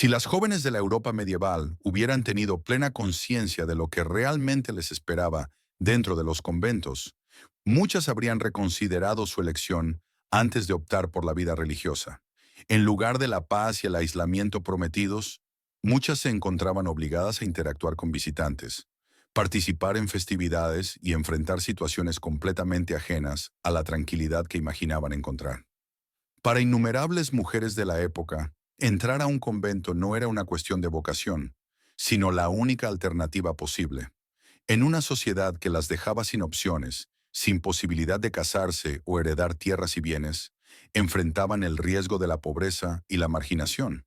Si las jóvenes de la Europa medieval hubieran tenido plena conciencia de lo que realmente les esperaba dentro de los conventos, muchas habrían reconsiderado su elección antes de optar por la vida religiosa. En lugar de la paz y el aislamiento prometidos, muchas se encontraban obligadas a interactuar con visitantes, participar en festividades y enfrentar situaciones completamente ajenas a la tranquilidad que imaginaban encontrar. Para innumerables mujeres de la época, entrar a un convento no era una cuestión de vocación, sino la única alternativa posible. En una sociedad que las dejaba sin opciones, sin posibilidad de casarse o heredar tierras y bienes, enfrentaban el riesgo de la pobreza y la marginación.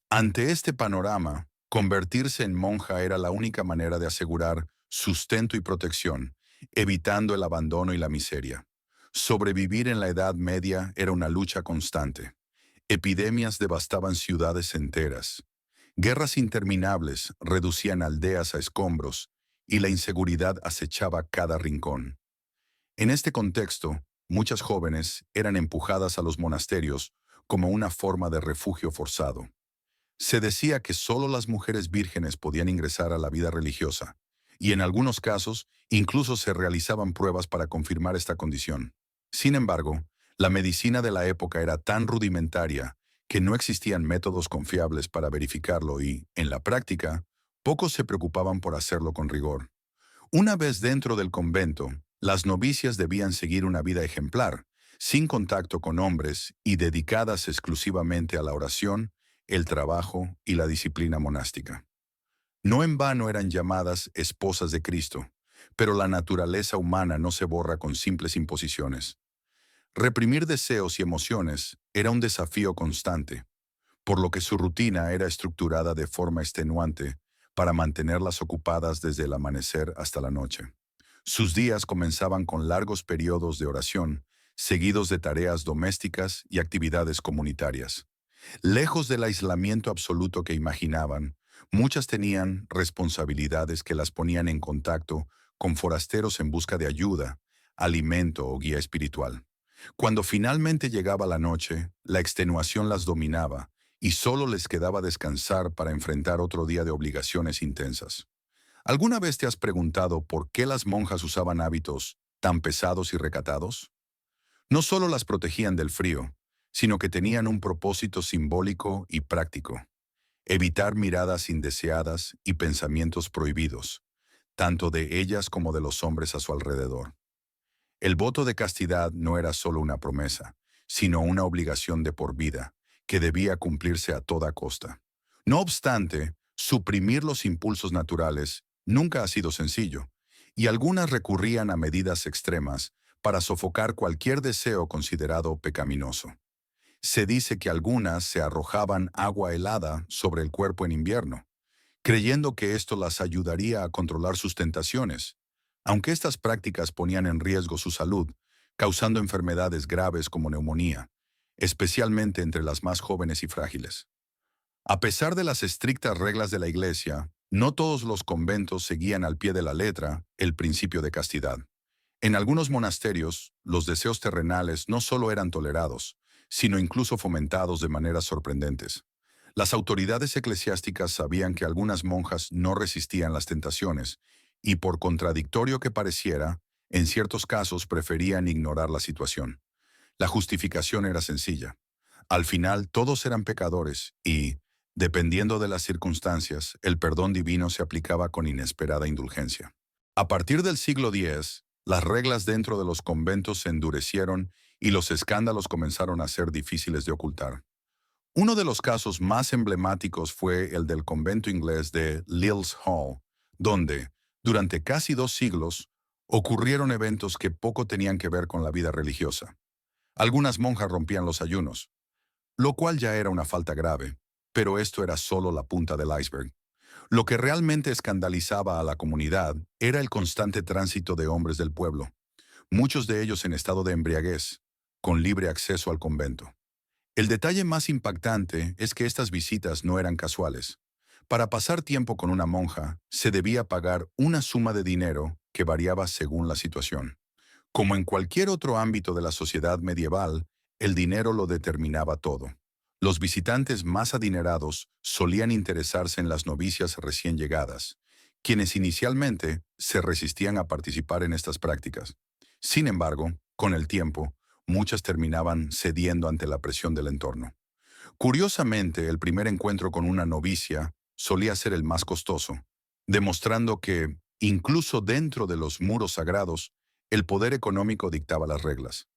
Ante este panorama, convertirse en monja era la única manera de asegurar sustento y protección, evitando el abandono y la miseria. Sobrevivir en la Edad Media era una lucha constante. Epidemias devastaban ciudades enteras. Guerras interminables reducían aldeas a escombros y la inseguridad acechaba cada rincón. En este contexto, muchas jóvenes eran empujadas a los monasterios como una forma de refugio forzado. Se decía que solo las mujeres vírgenes podían ingresar a la vida religiosa, y en algunos casos incluso se realizaban pruebas para confirmar esta condición. Sin embargo, la medicina de la época era tan rudimentaria que no existían métodos confiables para verificarlo y, en la práctica, pocos se preocupaban por hacerlo con rigor. Una vez dentro del convento, las novicias debían seguir una vida ejemplar, sin contacto con hombres y dedicadas exclusivamente a la oración, el trabajo y la disciplina monástica. No en vano eran llamadas esposas de Cristo, pero la naturaleza humana no se borra con simples imposiciones. Reprimir deseos y emociones era un desafío constante, por lo que su rutina era estructurada de forma extenuante para mantenerlas ocupadas desde el amanecer hasta la noche. Sus días comenzaban con largos periodos de oración, seguidos de tareas domésticas y actividades comunitarias. Lejos del aislamiento absoluto que imaginaban, muchas tenían responsabilidades que las ponían en contacto con forasteros en busca de ayuda, alimento o guía espiritual. Cuando finalmente llegaba la noche, la extenuación las dominaba y solo les quedaba descansar para enfrentar otro día de obligaciones intensas. ¿Alguna vez te has preguntado por qué las monjas usaban hábitos tan pesados y recatados? No solo las protegían del frío, sino que tenían un propósito simbólico y práctico: evitar miradas indeseadas y pensamientos prohibidos, tanto de ellas como de los hombres a su alrededor. El voto de castidad no era solo una promesa, sino una obligación de por vida, que debía cumplirse a toda costa. No obstante, suprimir los impulsos naturales nunca ha sido sencillo, y algunas recurrían a medidas extremas para sofocar cualquier deseo considerado pecaminoso. Se dice que algunas se arrojaban agua helada sobre el cuerpo en invierno, creyendo que esto las ayudaría a controlar sus tentaciones, aunque estas prácticas ponían en riesgo su salud, causando enfermedades graves como neumonía, especialmente entre las más jóvenes y frágiles. A pesar de las estrictas reglas de la Iglesia, no todos los conventos seguían al pie de la letra el principio de castidad. En algunos monasterios, los deseos terrenales no solo eran tolerados, sino incluso fomentados de maneras sorprendentes. Las autoridades eclesiásticas sabían que algunas monjas no resistían las tentaciones y, por contradictorio que pareciera, en ciertos casos preferían ignorar la situación. La justificación era sencilla. Al final todos eran pecadores y, dependiendo de las circunstancias, el perdón divino se aplicaba con inesperada indulgencia. A partir del siglo X, las reglas dentro de los conventos se endurecieron y los escándalos comenzaron a ser difíciles de ocultar. Uno de los casos más emblemáticos fue el del convento inglés de Lil's Hall, donde, durante casi 2 siglos, ocurrieron eventos que poco tenían que ver con la vida religiosa. Algunas monjas rompían los ayunos, lo cual ya era una falta grave, pero esto era solo la punta del iceberg. Lo que realmente escandalizaba a la comunidad era el constante tránsito de hombres del pueblo, muchos de ellos en estado de embriaguez, con libre acceso al convento. El detalle más impactante es que estas visitas no eran casuales. Para pasar tiempo con una monja, se debía pagar una suma de dinero que variaba según la situación. Como en cualquier otro ámbito de la sociedad medieval, el dinero lo determinaba todo. Los visitantes más adinerados solían interesarse en las novicias recién llegadas, quienes inicialmente se resistían a participar en estas prácticas. Sin embargo, con el tiempo, muchas terminaban cediendo ante la presión del entorno. Curiosamente, el primer encuentro con una novicia solía ser el más costoso, demostrando que, incluso dentro de los muros sagrados, el poder económico dictaba las reglas.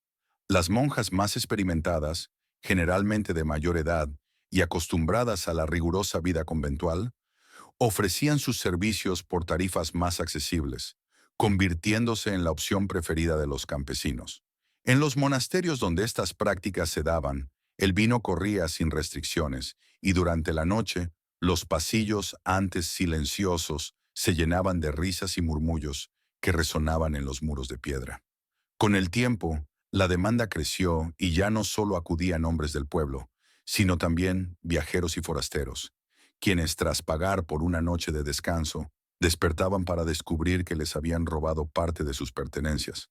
Las monjas más experimentadas, generalmente de mayor edad y acostumbradas a la rigurosa vida conventual, ofrecían sus servicios por tarifas más accesibles, convirtiéndose en la opción preferida de los campesinos. En los monasterios donde estas prácticas se daban, el vino corría sin restricciones y durante la noche, los pasillos antes silenciosos se llenaban de risas y murmullos que resonaban en los muros de piedra. Con el tiempo, la demanda creció y ya no solo acudían hombres del pueblo, sino también viajeros y forasteros, quienes tras pagar por una noche de descanso, despertaban para descubrir que les habían robado parte de sus pertenencias.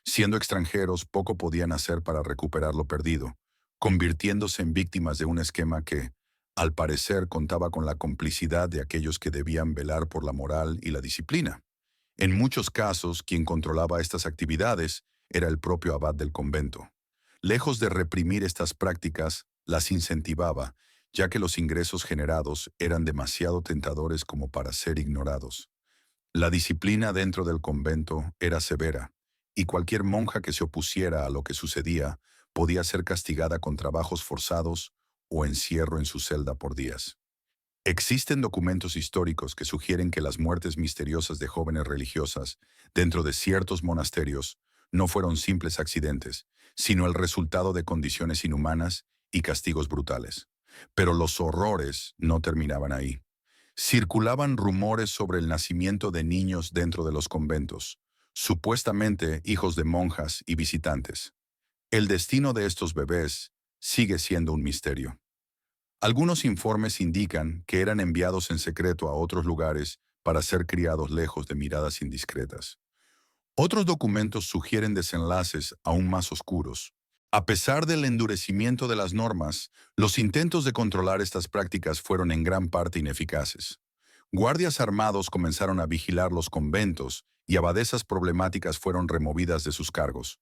Siendo extranjeros, poco podían hacer para recuperar lo perdido, convirtiéndose en víctimas de un esquema que, al parecer, contaba con la complicidad de aquellos que debían velar por la moral y la disciplina. En muchos casos, quien controlaba estas actividades era el propio abad del convento. Lejos de reprimir estas prácticas, las incentivaba, ya que los ingresos generados eran demasiado tentadores como para ser ignorados. La disciplina dentro del convento era severa, y cualquier monja que se opusiera a lo que sucedía podía ser castigada con trabajos forzados o encierro en su celda por días. Existen documentos históricos que sugieren que las muertes misteriosas de jóvenes religiosas dentro de ciertos monasterios no fueron simples accidentes, sino el resultado de condiciones inhumanas y castigos brutales. Pero los horrores no terminaban ahí. Circulaban rumores sobre el nacimiento de niños dentro de los conventos, supuestamente hijos de monjas y visitantes. El destino de estos bebés sigue siendo un misterio. Algunos informes indican que eran enviados en secreto a otros lugares para ser criados lejos de miradas indiscretas. Otros documentos sugieren desenlaces aún más oscuros. A pesar del endurecimiento de las normas, los intentos de controlar estas prácticas fueron en gran parte ineficaces. Guardias armados comenzaron a vigilar los conventos y abadesas problemáticas fueron removidas de sus cargos.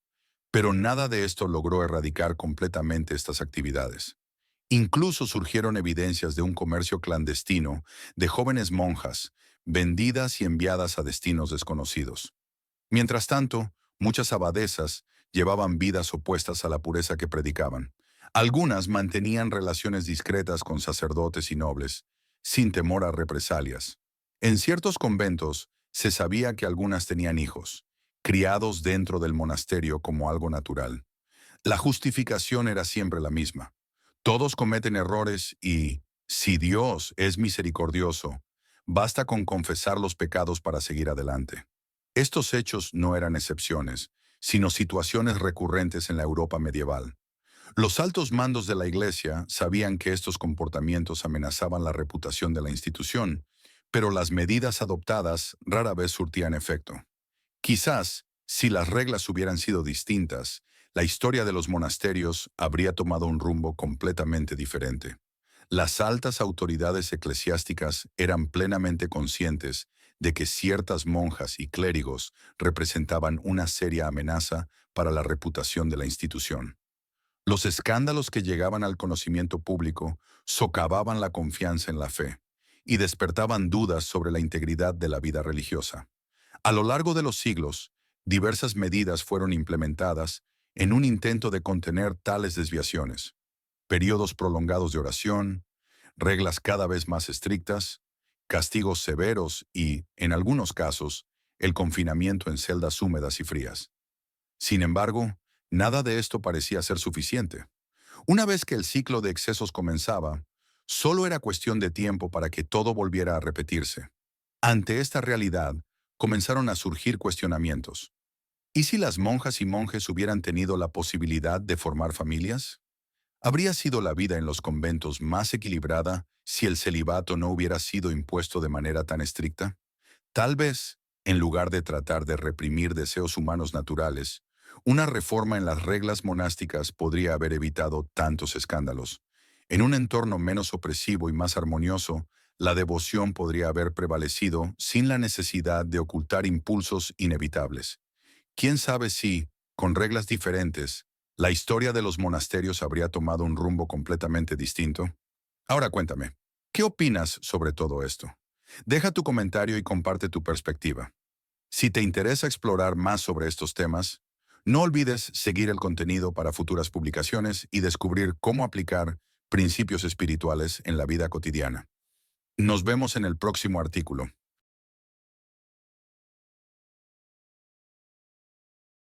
Pero nada de esto logró erradicar completamente estas actividades. Incluso surgieron evidencias de un comercio clandestino de jóvenes monjas, vendidas y enviadas a destinos desconocidos. Mientras tanto, muchas abadesas llevaban vidas opuestas a la pureza que predicaban. Algunas mantenían relaciones discretas con sacerdotes y nobles, sin temor a represalias. En ciertos conventos se sabía que algunas tenían hijos, criados dentro del monasterio como algo natural. La justificación era siempre la misma. Todos cometen errores y, si Dios es misericordioso, basta con confesar los pecados para seguir adelante. Estos hechos no eran excepciones, sino situaciones recurrentes en la Europa medieval. Los altos mandos de la Iglesia sabían que estos comportamientos amenazaban la reputación de la institución, pero las medidas adoptadas rara vez surtían efecto. Quizás, si las reglas hubieran sido distintas, la historia de los monasterios habría tomado un rumbo completamente diferente. Las altas autoridades eclesiásticas eran plenamente conscientes de que ciertas monjas y clérigos representaban una seria amenaza para la reputación de la institución. Los escándalos que llegaban al conocimiento público socavaban la confianza en la fe y despertaban dudas sobre la integridad de la vida religiosa. A lo largo de los siglos, diversas medidas fueron implementadas en un intento de contener tales desviaciones. Periodos prolongados de oración, reglas cada vez más estrictas, castigos severos y, en algunos casos, el confinamiento en celdas húmedas y frías. Sin embargo, nada de esto parecía ser suficiente. Una vez que el ciclo de excesos comenzaba, solo era cuestión de tiempo para que todo volviera a repetirse. Ante esta realidad, comenzaron a surgir cuestionamientos. ¿Y si las monjas y monjes hubieran tenido la posibilidad de formar familias? ¿Habría sido la vida en los conventos más equilibrada si el celibato no hubiera sido impuesto de manera tan estricta? Tal vez, en lugar de tratar de reprimir deseos humanos naturales, una reforma en las reglas monásticas podría haber evitado tantos escándalos. En un entorno menos opresivo y más armonioso, la devoción podría haber prevalecido sin la necesidad de ocultar impulsos inevitables. ¿Quién sabe si, con reglas diferentes, la historia de los monasterios habría tomado un rumbo completamente distinto? Ahora cuéntame, ¿qué opinas sobre todo esto? Deja tu comentario y comparte tu perspectiva. Si te interesa explorar más sobre estos temas, no olvides seguir el contenido para futuras publicaciones y descubrir cómo aplicar principios espirituales en la vida cotidiana. Nos vemos en el próximo artículo.